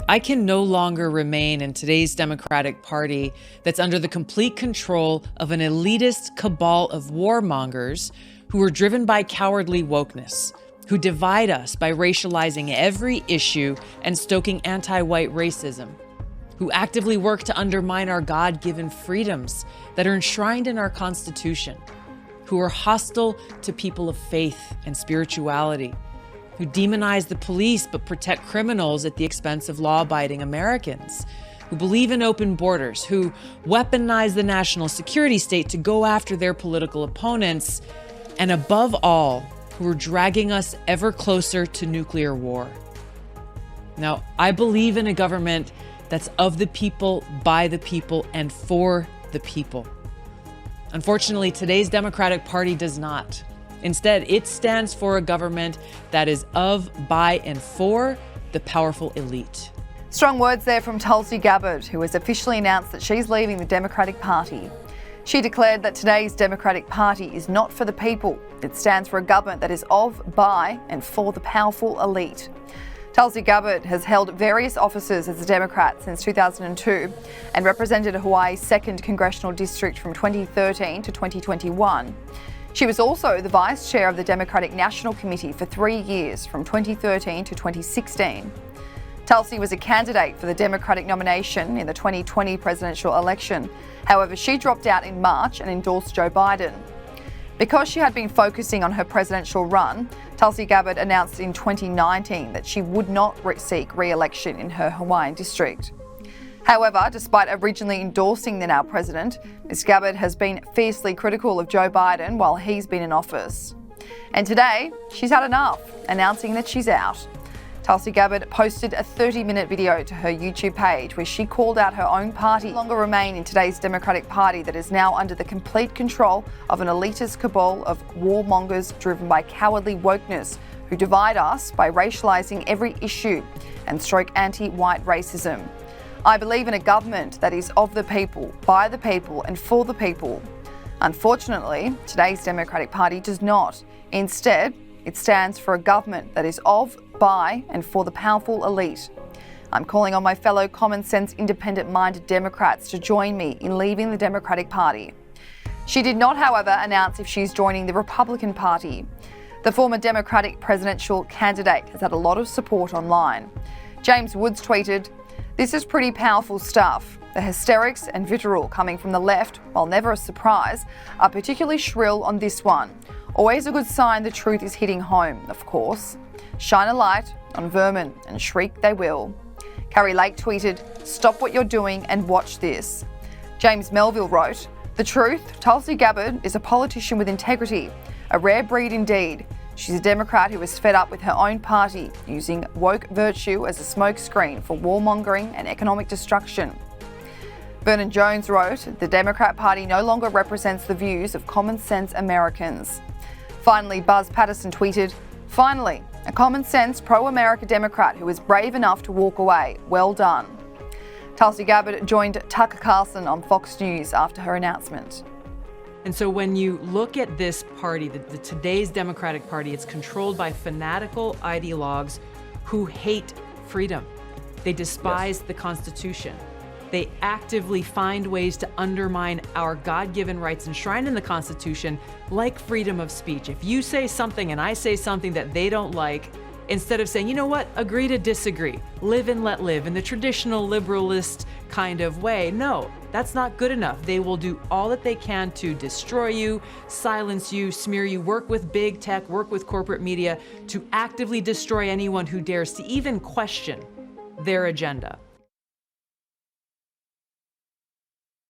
I can no longer remain in today's Democratic Party that's under the complete control of an elitist cabal of warmongers who are driven by cowardly wokeness, who divide us by racializing every issue and stoking anti-white racism, who actively work to undermine our God-given freedoms that are enshrined in our Constitution, who are hostile to people of faith and spirituality, who demonize the police but protect criminals at the expense of law-abiding Americans, who believe in open borders, who weaponize the national security state to go after their political opponents, and above all, who are dragging us ever closer to nuclear war. Now, I believe in a government that's of the people, by the people, and for the people. Unfortunately, today's Democratic Party does not. Instead, it stands for a government that is of, by, and for the powerful elite. Strong words there from Tulsi Gabbard, who has officially announced that she's leaving the Democratic Party. She declared that today's Democratic Party is not for the people. It stands for a government that is of, by, and for the powerful elite. Tulsi Gabbard has held various offices as a Democrat since 2002 and represented Hawaii's 2nd Congressional District from 2013 to 2021. She was also the Vice Chair of the Democratic National Committee for 3 years, from 2013 to 2016. Tulsi was a candidate for the Democratic nomination in the 2020 presidential election. However, she dropped out in March and endorsed Joe Biden. Because she had been focusing on her presidential run, Tulsi Gabbard announced in 2019 that she would not seek re-election in her Hawaiian district. However, despite originally endorsing the now president, Ms. Gabbard has been fiercely critical of Joe Biden while he's been in office. And today, she's had enough, announcing that she's out. Tulsi Gabbard posted a 30-minute video to her YouTube page where she called out her own party no longer remain in today's Democratic Party that is now under the complete control of an elitist cabal of warmongers driven by cowardly wokeness who divide us by racializing every issue and stoke anti-white racism. I believe in a government that is of the people, by the people, and for the people. Unfortunately, today's Democratic Party does not. Instead, it stands for a government that is of, by, and for the powerful elite. I'm calling on my fellow common-sense, independent-minded Democrats to join me in leaving the Democratic Party. She did not, however, announce if she's joining the Republican Party. The former Democratic presidential candidate has had a lot of support online. James Woods tweeted, "This is pretty powerful stuff. The hysterics and vitriol coming from the left, while never a surprise, are particularly shrill on this one. Always a good sign the truth is hitting home, of course. Shine a light on vermin and shriek they will." Carrie Lake tweeted, "Stop what you're doing and watch this." James Melville wrote, "The truth, Tulsi Gabbard is a politician with integrity, a rare breed indeed. She's a Democrat who is fed up with her own party, using woke virtue as a smokescreen for warmongering and economic destruction." Vernon Jones wrote, "The Democrat Party no longer represents the views of common-sense Americans." Finally, Buzz Patterson tweeted, "Finally, a common-sense pro-America Democrat who is brave enough to walk away. Well done." Tulsi Gabbard joined Tucker Carlson on Fox News after her announcement. And so when you look at this party, today's Democratic Party, it's controlled by fanatical ideologues who hate freedom. They despise the Constitution. They actively find ways to undermine our God-given rights enshrined in the Constitution, like freedom of speech. If you say something and I say something that they don't like, instead of saying, you know what, agree to disagree, live and let live in the traditional liberalist kind of way, no, that's not good enough. They will do all that they can to destroy you, silence you, smear you, work with big tech, work with corporate media to actively destroy anyone who dares to even question their agenda.